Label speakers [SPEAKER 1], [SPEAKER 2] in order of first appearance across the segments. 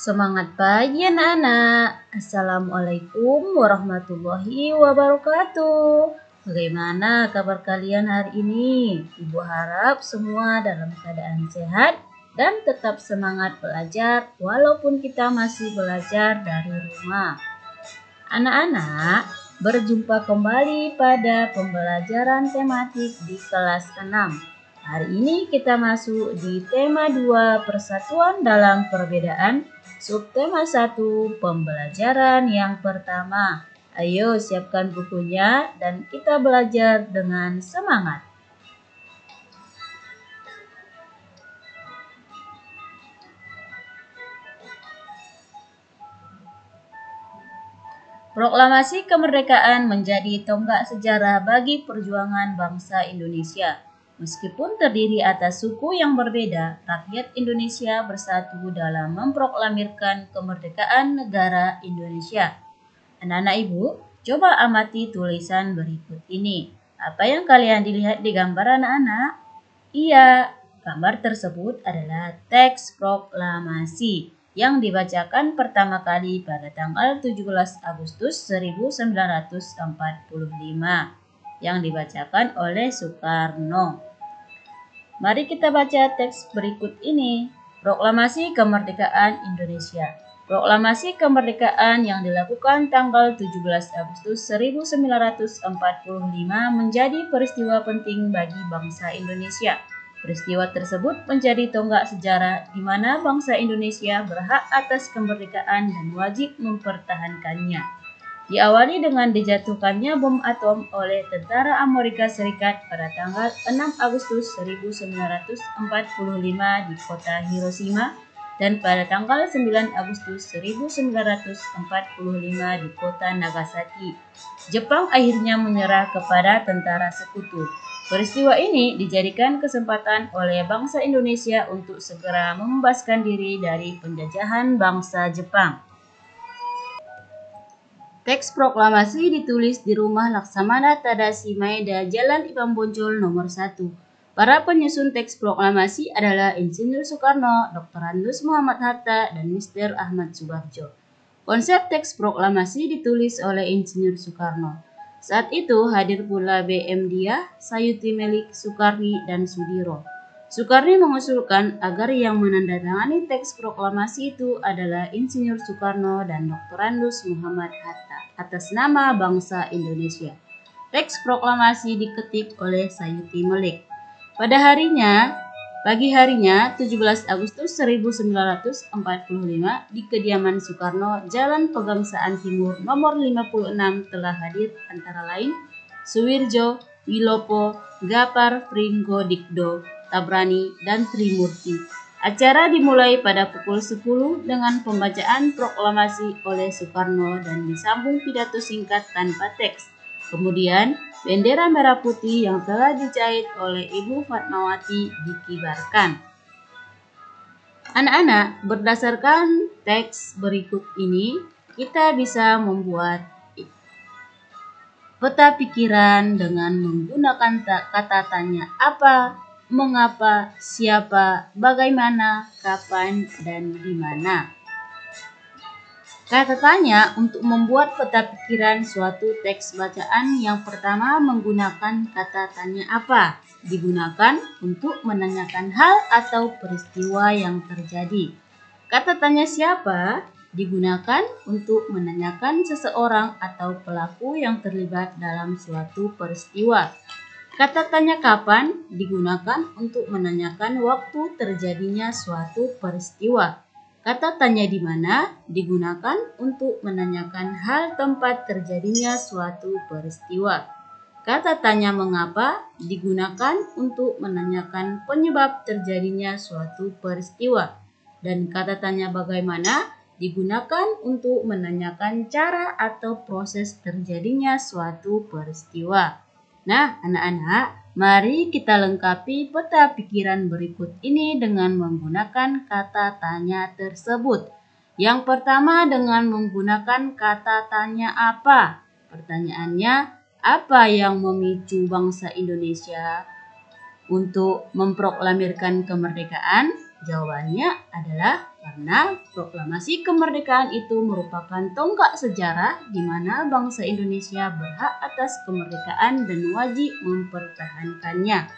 [SPEAKER 1] Semangat pagi anak-anak. Assalamualaikum warahmatullahi wabarakatuh. Bagaimana kabar kalian hari ini? Ibu harap semua dalam keadaan sehat dan tetap semangat belajar walaupun kita masih belajar dari rumah. Anak-anak, berjumpa kembali pada pembelajaran tematik di kelas 6. Hari ini kita masuk di tema 2 persatuan dalam perbedaan, subtema 1 pembelajaran yang pertama. Ayo siapkan bukunya dan kita belajar dengan semangat. Proklamasi kemerdekaan menjadi tonggak sejarah bagi perjuangan bangsa Indonesia. Meskipun terdiri atas suku yang berbeda, rakyat Indonesia bersatu dalam memproklamirkan kemerdekaan negara Indonesia. Anak-anak ibu, coba amati tulisan berikut ini. Apa yang kalian dilihat di gambar anak-anak? Iya, gambar tersebut adalah teks proklamasi yang dibacakan pertama kali pada tanggal 17 Agustus 1945 yang dibacakan oleh Soekarno. Mari kita baca teks berikut ini. Proklamasi Kemerdekaan Indonesia. Proklamasi kemerdekaan yang dilakukan tanggal 17 Agustus 1945 menjadi peristiwa penting bagi bangsa Indonesia. Peristiwa tersebut menjadi tonggak sejarah di mana bangsa Indonesia berhak atas kemerdekaan dan wajib mempertahankannya. Diawali dengan dijatuhkannya bom atom oleh tentara Amerika Serikat pada tanggal 6 Agustus 1945 di kota Hiroshima dan pada tanggal 9 Agustus 1945 di kota Nagasaki. Jepang akhirnya menyerah kepada tentara sekutu. Peristiwa ini dijadikan kesempatan oleh bangsa Indonesia untuk segera membebaskan diri dari penjajahan bangsa Jepang. Teks proklamasi ditulis di Rumah Laksamana Tadashi Maeda, Jalan Imam Bonjol nomor 1. Para penyusun teks proklamasi adalah Insinyur Soekarno, Dr. Andes Muhammad Hatta, dan Mr. Ahmad Subarjo. Konsep teks proklamasi ditulis oleh Insinyur Soekarno. Saat itu hadir pula B.M. Diah, Sayuti Melik, Soekarni, dan Sudiro. Soekarni mengusulkan agar yang menandatangani teks proklamasi itu adalah Insinyur Soekarno dan Dr. Andes Muhammad Hatta atas nama bangsa Indonesia. Teks proklamasi diketik oleh Sayuti Melik. Pada pagi harinya 17 Agustus 1945 di kediaman Soekarno, Jalan Pegangsaan Timur nomor 56 telah hadir antara lain Suwirjo, Wilopo, Gapar, Pringgodikdo, Tabrani, dan Trimurti. Acara dimulai pada pukul 10 dengan pembacaan proklamasi oleh Soekarno dan disambung pidato singkat tanpa teks. Kemudian, bendera merah putih yang telah dijahit oleh Ibu Fatmawati dikibarkan. Anak-anak, berdasarkan teks berikut ini, kita bisa membuat peta pikiran dengan menggunakan kata tanya apa, mengapa, siapa, bagaimana, kapan, dan di mana. Kata tanya untuk membuat peta pikiran suatu teks bacaan yang pertama menggunakan kata tanya apa. Digunakan untuk menanyakan hal atau peristiwa yang terjadi. Kata tanya siapa digunakan untuk menanyakan seseorang atau pelaku yang terlibat dalam suatu peristiwa. Kata tanya kapan digunakan untuk menanyakan waktu terjadinya suatu peristiwa. Kata tanya di mana digunakan untuk menanyakan hal tempat terjadinya suatu peristiwa. Kata tanya mengapa digunakan untuk menanyakan penyebab terjadinya suatu peristiwa. Dan kata tanya bagaimana digunakan untuk menanyakan cara atau proses terjadinya suatu peristiwa. Nah, anak-anak, mari kita lengkapi peta pikiran berikut ini dengan menggunakan kata tanya tersebut. Yang pertama dengan menggunakan kata tanya apa. Pertanyaannya, apa yang memicu bangsa Indonesia untuk memproklamirkan kemerdekaan? Jawabannya adalah Karena proklamasi kemerdekaan itu merupakan tonggak sejarah di mana bangsa Indonesia berhak atas kemerdekaan dan wajib mempertahankannya.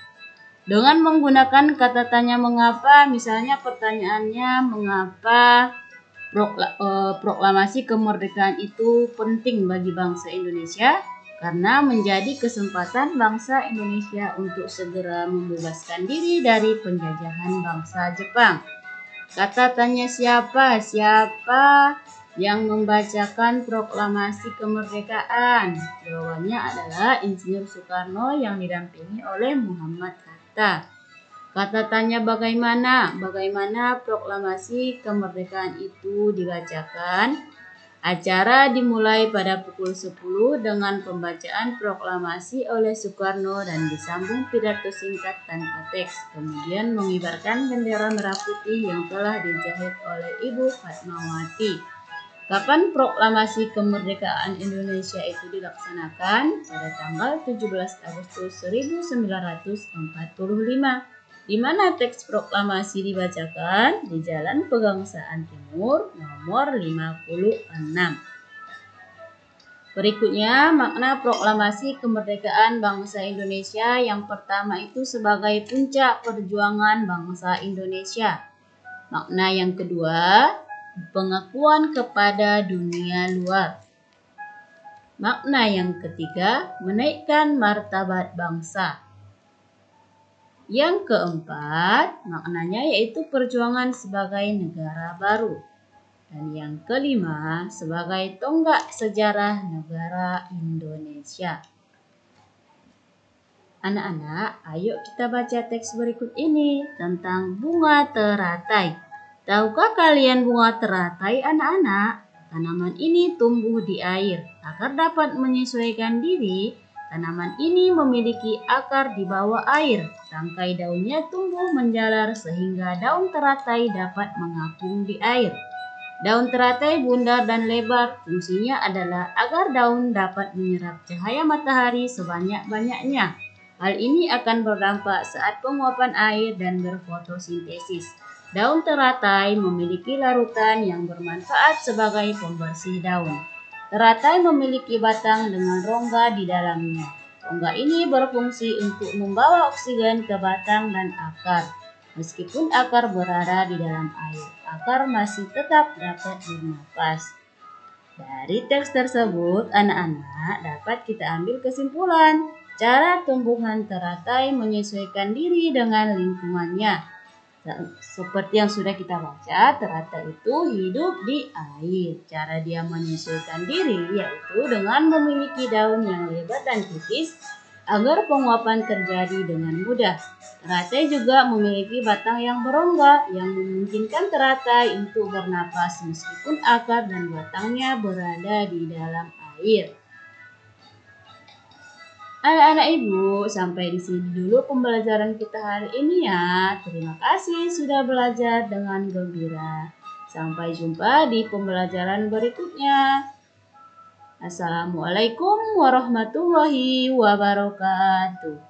[SPEAKER 1] Dengan menggunakan kata tanya mengapa, misalnya pertanyaannya mengapa proklamasi kemerdekaan itu penting bagi bangsa Indonesia? Karena menjadi kesempatan bangsa Indonesia untuk segera membebaskan diri dari penjajahan bangsa Jepang. Kata tanya siapa? Siapa yang membacakan proklamasi kemerdekaan? Jawabannya adalah Insinyur Soekarno yang didampingi oleh Muhammad Hatta. Kata tanya bagaimana? Bagaimana proklamasi kemerdekaan itu dibacakan? Acara dimulai pada pukul 10 dengan pembacaan proklamasi oleh Soekarno dan disambung pidato singkat tanpa teks. Kemudian mengibarkan bendera merah putih yang telah dijahit oleh Ibu Fatmawati. Kapan proklamasi kemerdekaan Indonesia itu dilaksanakan? Pada tanggal 17 Agustus 1945. Di mana teks proklamasi dibacakan? Di Jalan Pegangsaan Timur nomor 56. Berikutnya, makna proklamasi kemerdekaan bangsa Indonesia. Yang pertama itu sebagai puncak perjuangan bangsa Indonesia. Makna yang kedua, pengakuan kepada dunia luar. Makna yang ketiga, menaikkan martabat bangsa. Yang keempat, maknanya yaitu perjuangan sebagai negara baru. Dan yang kelima, sebagai tonggak sejarah negara Indonesia. Anak-anak, ayo kita baca teks berikut ini tentang bunga teratai. Tahukah kalian bunga teratai, anak-anak? Tanaman ini tumbuh di air. Agar dapat menyesuaikan diri, tanaman ini memiliki akar di bawah air. Tangkai daunnya tumbuh menjalar sehingga daun teratai dapat mengapung di air. Daun teratai bundar dan lebar. Fungsinya adalah agar daun dapat menyerap cahaya matahari sebanyak-banyaknya. Hal ini akan berdampak saat penguapan air dan berfotosintesis. Daun teratai memiliki larutan yang bermanfaat sebagai pembersih daun. Teratai memiliki batang dengan rongga di dalamnya. Rongga ini berfungsi untuk membawa oksigen ke batang dan akar. Meskipun akar berada di dalam air, akar masih tetap dapat bernafas. Dari teks tersebut, anak-anak dapat kita ambil kesimpulan. Cara tumbuhan teratai menyesuaikan diri dengan lingkungannya. Seperti yang sudah kita baca, teratai itu hidup di air. Cara dia menyesuaikan diri yaitu dengan memiliki daun yang lebar dan tipis agar penguapan terjadi dengan mudah. Teratai juga memiliki batang yang berongga yang memungkinkan teratai untuk bernapas meskipun akar dan batangnya berada di dalam air. Anak-anak ibu, sampai di sini dulu pembelajaran kita hari ini ya. Terima kasih sudah belajar dengan gembira. Sampai jumpa di pembelajaran berikutnya. Assalamualaikum warahmatullahi wabarakatuh.